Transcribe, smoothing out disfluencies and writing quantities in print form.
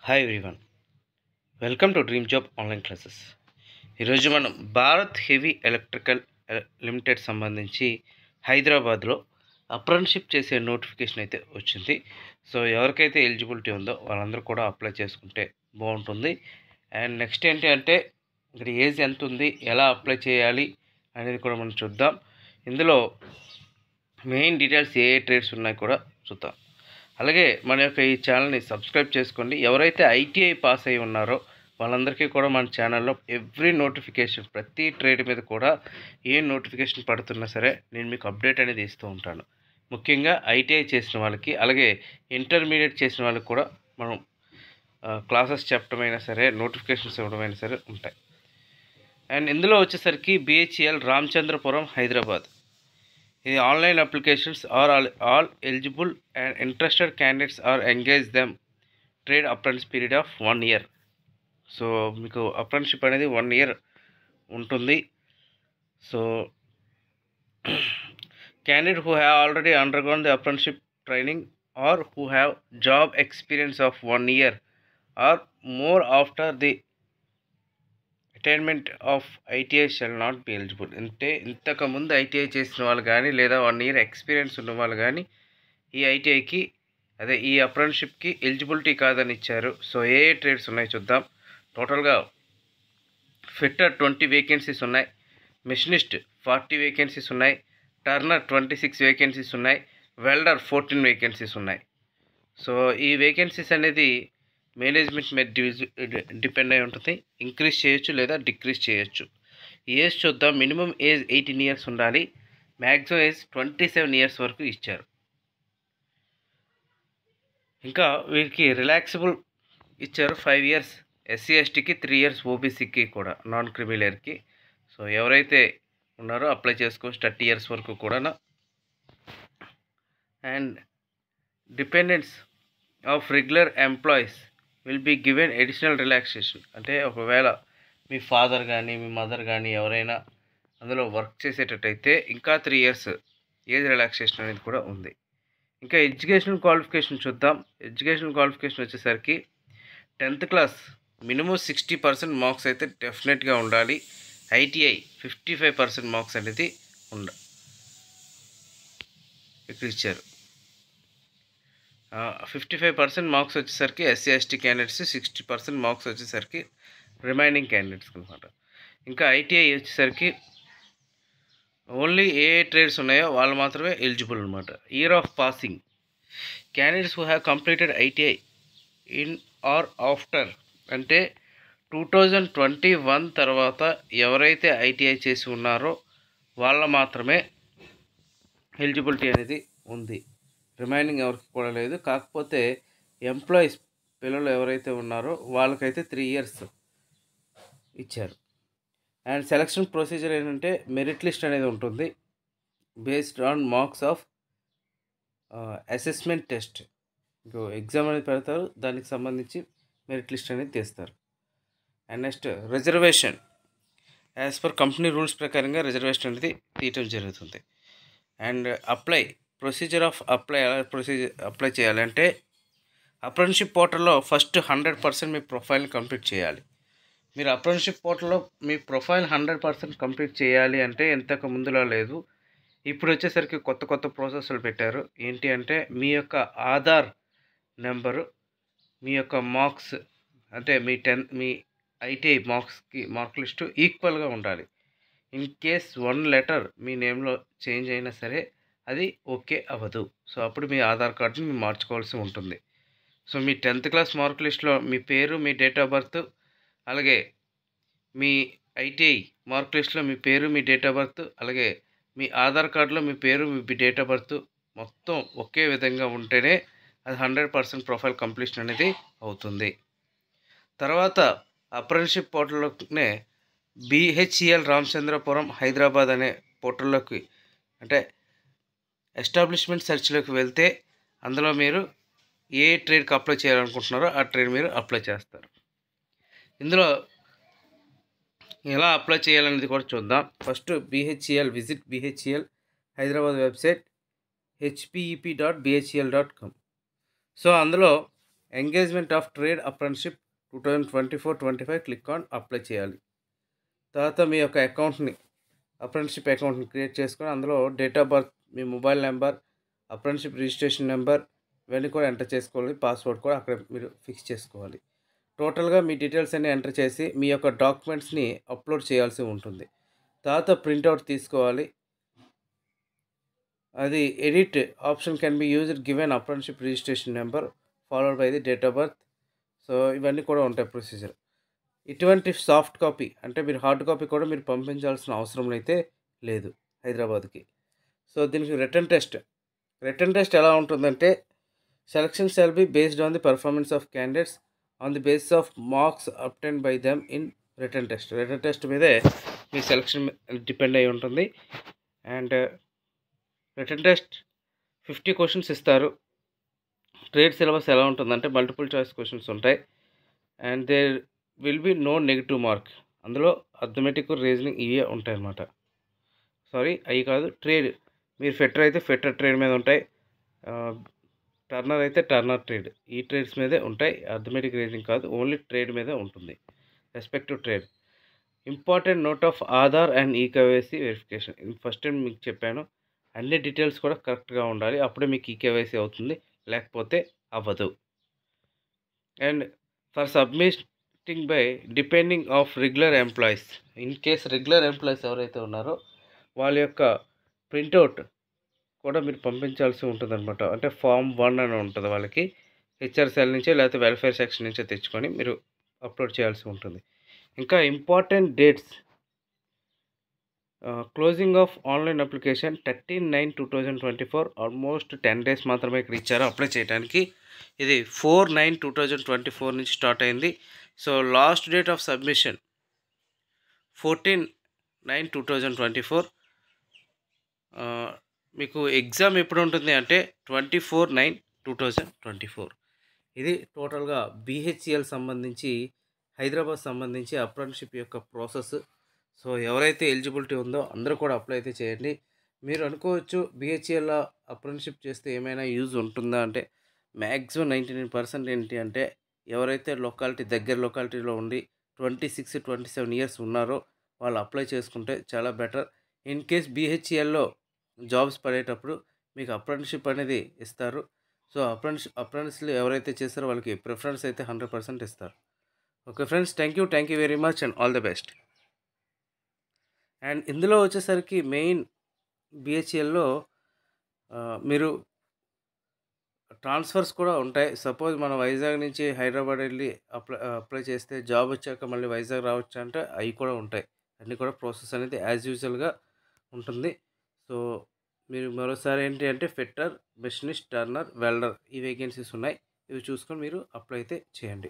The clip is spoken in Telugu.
Hi everyone, welcome to dream job online classes. ఈరోజు మనం భారత్ హెవీ ఎలక్ట్రికల్ లిమిటెడ్ సంబంధించి హైదరాబాద్లో అప్రెంటిస్‌షిప్ చేసే నోటిఫికేషన్ అయితే వచ్చింది. సో ఎవరికైతే ఎలిజిబిలిటీ ఉందో వాళ్ళందరూ కూడా అప్లై చేసుకుంటే బాగుంటుంది. అండ్ నెక్స్ట్ ఏంటి అంటే ఇక్కడ ఏజ్ ఎంత ఉంది, ఎలా అప్లై చేయాలి అనేది కూడా మనం చూద్దాం. ఇందులో మెయిన్ డీటెయిల్స్ ఏ ట్రేడ్స్ ఉన్నాయి కూడా చూద్దాం. అలాగే మన యొక్క ఈ ఛానల్ని సబ్స్క్రైబ్ చేసుకోండి. ఎవరైతే ఐటీఐ పాస్ అయి ఉన్నారో వాళ్ళందరికీ కూడా మన ఛానల్లో ఎవ్రీ నోటిఫికేషన్, ప్రతి ట్రేడ్ మీద కూడా ఏ నోటిఫికేషన్ పడుతున్నా సరే నేను మీకు అప్డేట్ అనేది ఇస్తూ ఉంటాను. ముఖ్యంగా ఐటీఐ చేసిన వాళ్ళకి, అలాగే ఇంటర్మీడియట్ చేసిన వాళ్ళకి కూడా మనం క్లాసెస్ చెప్పడమైనా సరే, నోటిఫికేషన్స్ ఇవ్వడమైనా సరే ఉంటాయి. అండ్ ఇందులో వచ్చేసరికి BHEL Ramachandrapuram Hyderabad. The online applications are all eligible and interested candidates are engaged them trade apprentice period of 1 year. So మీకు అప్రెంటిస్‌షిప్ అనేది 1 year ఉంటుంది. So candidate who have already undergone the apprenticeship training or who have job experience of 1 year or more after the attainment of ITI shall not be eligible. అంటే ఇంతకుముందు ఐటీఐ చేసిన వాళ్ళు కానీ, లేదా 1 year ఎక్స్పీరియన్స్ ఉన్న వాళ్ళు కానీ ఈ ఐటీఐకి, అదే ఈ అప్రెంటిస్‌షిప్కి ఎలిజిబిలిటీ కాదని ఇచ్చారు. సో ఏ ట్రేడ్స్ ఉన్నాయి చూద్దాం. టోటల్గా ఫిట్టర్ 20 వేకెన్సీస్ ఉన్నాయి, మెషినిస్ట్ 40 వేకెన్సీస్ ఉన్నాయి, టర్నర్ 26 వేకెన్సీస్ ఉన్నాయి, వెల్డర్ 14 వేకెన్సీస్ ఉన్నాయి. సో ఈ వేకెన్సీస్ అనేది మేనేజ్మెంట్ మీద డిపెండ్ అయి ఉంటుంది. ఇంక్రీజ్ చేయొచ్చు లేదా డిక్రీజ్ చేయొచ్చు. ఏజ్ చూద్దాం. మినిమం ఏజ్ 18 years ఉండాలి, మ్యాక్సిమం ఏజ్ 27 years వరకు ఇచ్చారు. ఇంకా వీరికి రిలాక్సిబుల్ ఇచ్చారు 5 years ఎస్సీ ఎస్టీకి, 3 years ఓబీసీకి కూడా, నాన్ క్రిమిలేయర్కి. సో ఎవరైతే ఉన్నారో అప్లై చేసుకోవచ్చు 30 years వరకు కూడా. And dependents of regular employees will be given additional relaxation. అంటే ఒకవేళ మీ ఫాదర్ కానీ, మీ మదర్ కానీ ఎవరైనా అందులో వర్క్ చేసేటట్టయితే ఇంకా 3 years ఏజ్ రిలాక్సేషన్ అనేది కూడా ఉంది. ఇంకా ఎడ్యుకేషనల్ క్వాలిఫికేషన్ చూద్దాం. ఎడ్యుకేషనల్ క్వాలిఫికేషన్ వచ్చేసరికి 10th class మినిమం 60% మార్క్స్ అయితే డెఫినెట్గా ఉండాలి. ఐటీఐ 55% మార్క్స్ అనేది ఇక్కడ ఇచ్చారు. 55% మార్క్స్ వచ్చేసరికి ఎస్సీ ఎస్టీ క్యాండిడేట్స్, 60% మార్క్స్ వచ్చేసరికి రిమైనింగ్ క్యాండిడేట్స్కి అనమాట. ఇంకా ఐటీఐ వచ్చేసరికి ఓన్లీ ఏ ట్రేడ్స్ ఉన్నాయో వాళ్ళు మాత్రమే ఎలిజిబుల్ అనమాట. Year of passing, candidates who have completed ITI in or after, అంటే 2021 తర్వాత ఎవరైతే ఐటీఐ చేసి ఉన్నారో వాళ్ళ మాత్రమే ఎలిజిబిలిటీ అనేది ఉంది. రిమైనింగ్ ఎవరికి కూడా లేదు. కాకపోతే ఎంప్లాయీస్, పిల్లలు ఎవరైతే ఉన్నారో వాళ్ళకైతే 3 years ఇచ్చారు. అండ్ సెలక్షన్ ప్రొసీజర్ ఏంటంటే మెరిట్ లిస్ట్ అనేది ఉంటుంది. Based on marks of assessment test. Exam అనేది పెడతారు, దానికి సంబంధించి మెరిట్ లిస్ట్ అనేది తీస్తారు. And next reservation, as per company rules ప్రకారంగా రిజర్వేషన్ అనేది తీయటం జరుగుతుంది. అండ్ ప్రొసీజర్ ఆఫ్ అప్లై చేయాలంటే అప్రెంటిస్‌షిప్ పోర్టల్లో ఫస్ట్ 100% మీ ప్రొఫైల్ని కంప్లీట్ చేయాలి. మీరు అప్రెంటిస్‌షిప్ పోర్టల్లో మీ ప్రొఫైల్ 100% కంప్లీట్ చేయాలి అంటే ఇంతకు ముందులా లేదు. ఇప్పుడు వచ్చేసరికి కొత్త ప్రాసెస్లు పెట్టారు. ఏంటి అంటే మీ యొక్క ఆధార్ నెంబరు, మీ యొక్క మార్క్స్, అంటే మీ ఐటీఐ మార్క్ లిస్టు ఈక్వల్గా ఉండాలి. ఇన్ కేస్ 1 letter మీ నేమ్లో చేంజ్ అయినా సరే అది ఓకే అవ్వదు. సో అప్పుడు మీ ఆధార్ కార్డుని మీరు మార్చుకోవాల్సి ఉంటుంది. సో మీ 10th class మార్క్ లిస్ట్లో మీ పేరు, మీ డేట్ ఆఫ్ బర్త్, అలాగే మీ ఐటీఐ మార్క్ లిస్ట్లో మీ పేరు, మీ డేట్ ఆఫ్ బర్త్, అలాగే మీ ఆధార్ కార్డులో మీ పేరు, మీ డేట్ ఆఫ్ బర్త్ మొత్తం ఒకే విధంగా ఉంటేనే అది 100% ప్రొఫైల్ కంప్లీషన్ అనేది అవుతుంది. తర్వాత అప్రెంటిస్‌షిప్ పోర్టల్లోనే బిహెచ్ఈఎల్ రామచంద్రపురం హైదరాబాద్ అనే పోర్టల్లోకి, అంటే ఎస్టాబ్లిష్మెంట్ సెర్చ్లోకి వెళ్తే అందులో మీరు ఏ ట్రేడ్కి అప్లై చేయాలనుకుంటున్నారో ఆ ట్రేడ్ మీరు అప్లై చేస్తారు. ఇందులో ఎలా అప్లై చేయాలనేది కూడా చూద్దాం. First visit BHEL Hyderabad website hpep.bhel.com. So అందులో engagement of trade apprenticeship 2024-25 click on apply చేయాలి. తర్వాత మీ యొక్క అకౌంట్ని అప్రెంటిస్షిప్ అకౌంట్ని క్రియేట్ చేసుకొని అందులో date of birth, me mobile number, apprenticeship registration number ఇవన్నీ కూడా ఎంటర్ చేసుకోవాలి. పాస్వర్డ్ కూడా అక్కడ మీరు ఫిక్స్ చేసుకోవాలి. టోటల్గా మీ డీటెయిల్స్ అన్నీ ఎంటర్ చేసి మీ యొక్క డాక్యుమెంట్స్ని అప్లోడ్ చేయాల్సి ఉంటుంది. తర్వాత ప్రింట్అవుట్ తీసుకోవాలి. అది edit option can be used given apprenticeship registration number followed by the date of birth. So ఇవన్నీ కూడా ఉంటాయి ప్రొసీజర్. ఇటువంటి సాఫ్ట్ కాపీ అంటే మీరు హార్డ్ కాపీ కూడా మీరు పంపించాల్సిన అవసరం అయితే లేదు హైదరాబాద్కి. సో దీనికి రిటర్న్ టెస్ట్ ఎలా ఉంటుందంటే selection shall be based on the performance of candidates on the basis of marks obtained by them in written test మీదే మీ సెలక్షన్ డిపెండ్ అయి ఉంటుంది. అండ్ రిటర్న్ టెస్ట్ 50 క్వశ్చన్స్ ఇస్తారు. ట్రేడ్ సిలబస్ ఎలా ఉంటుందంటే మల్టిపుల్ చాయిస్ క్వశ్చన్స్ ఉంటాయి. And there will be no negative mark. అందులో అర్థమెటిక్, రీజనింగ్ ఇవే ఉంటాయి అన్నమాట. అవి కాదు, ట్రేడ్ మీరు ఫెటర్ అయితే ఫెటర్ ట్రేడ్ మీద ఉంటాయి, టర్నర్ అయితే టర్నర్ ట్రేడ్, ఈ ట్రేడ్స్ మీదే ఉంటాయి. అర్థమెటిక్, రీజనింగ్ కాదు, ఓన్లీ ట్రేడ్ మీదే ఉంటుంది. Respective trade. Important note of Aadhaar and eKYC verification. First time మీకు చెప్పాను, అన్ని డీటెయిల్స్ కూడా కరెక్ట్గా ఉండాలి, అప్పుడే మీకు ఈకేవైసీ అవుతుంది, లేకపోతే అవ్వదు. And for submitting by depending of regular employees. In case regular employees ఎవరైతే ఉన్నారో వాళ్ళ యొక్క ప్రింట్అవుట్ కూడా మీరు పంపించాల్సి ఉంటుంది అనమాట. అంటే ఫామ్ 1 అని ఉంటుంది వాళ్ళకి, హెచ్ఆర్ సెల్ నుంచే లేకపోతే వెల్ఫేర్ సెక్షన్ నుంచే తెచ్చుకొని మీరు అప్లోడ్ చేయాల్సి ఉంటుంది. ఇంకా important dates. Closing of online application 13/9/2024. Almost 10 days మాత్రమే ఇక్కడ ఇచ్చారు అప్లై చేయడానికి. ఇది 4/9/2024 నుంచి స్టార్ట్ అయింది. So last date of submission 14/9/2024. మీకు ఎగ్జామ్ ఎప్పుడు ఉంటుంది అంటే 24/9/2024. ఇది టోటల్గా BHEL సంబంధించి, హైదరాబాద్ సంబంధించి అప్రెంటిస్షిప్ యొక్క ప్రాసెస్. సో ఎవరైతే ఎలిజిబిలిటీ ఉందో అందరూ కూడా అప్లై అయితే చేయండి. మీరు అనుకోవచ్చు BHEL అప్రెంటిస్షిప్ చేస్తే ఏమైనా యూజ్ ఉంటుందా అంటే మ్యాక్సిమం 99% ఏంటి అంటే ఎవరైతే దగ్గర లొకాలిటీలో ఉండి 26-27 ఇయర్స్ ఉన్నారో వాళ్ళు అప్లై చేసుకుంటే చాలా బెటర్. ఇన్ కేస్ BHELలో జాబ్స్ పడేటప్పుడు మీకు అప్రెంటిస్షిప్ అనేది ఇస్తారు. సో అప్రెంటిస్లు ఎవరైతే చేస్తారో వాళ్ళకి ప్రిఫరెన్స్ అయితే 100% ఇస్తారు. Okay friends, thank you very much and all the best. And ఇందులో వచ్చేసరికి మెయిన్ BHELలో మీరు ట్రాన్స్ఫర్స్ కూడా ఉంటాయి. సపోజ్ మనం వైజాగ్ నుంచి హైదరాబాద్ వెళ్ళి అప్లై చేస్తే జాబ్ వచ్చాక మళ్ళీ వైజాగ్ రావచ్చు అంటే అవి కూడా ఉంటాయి. అన్నీ కూడా ప్రాసెస్ అనేది యాజ్ యూజువల్గా ఉంటుంది. సో మీరు మరోసారి ఏంటి అంటే ఫిట్టర్, మెషినిస్ట్, టర్నర్, వెల్డర్ ఈ వేకెన్సీస్ ఉన్నాయి. ఇవి చూసుకొని మీరు అప్లై అయితే చేయండి.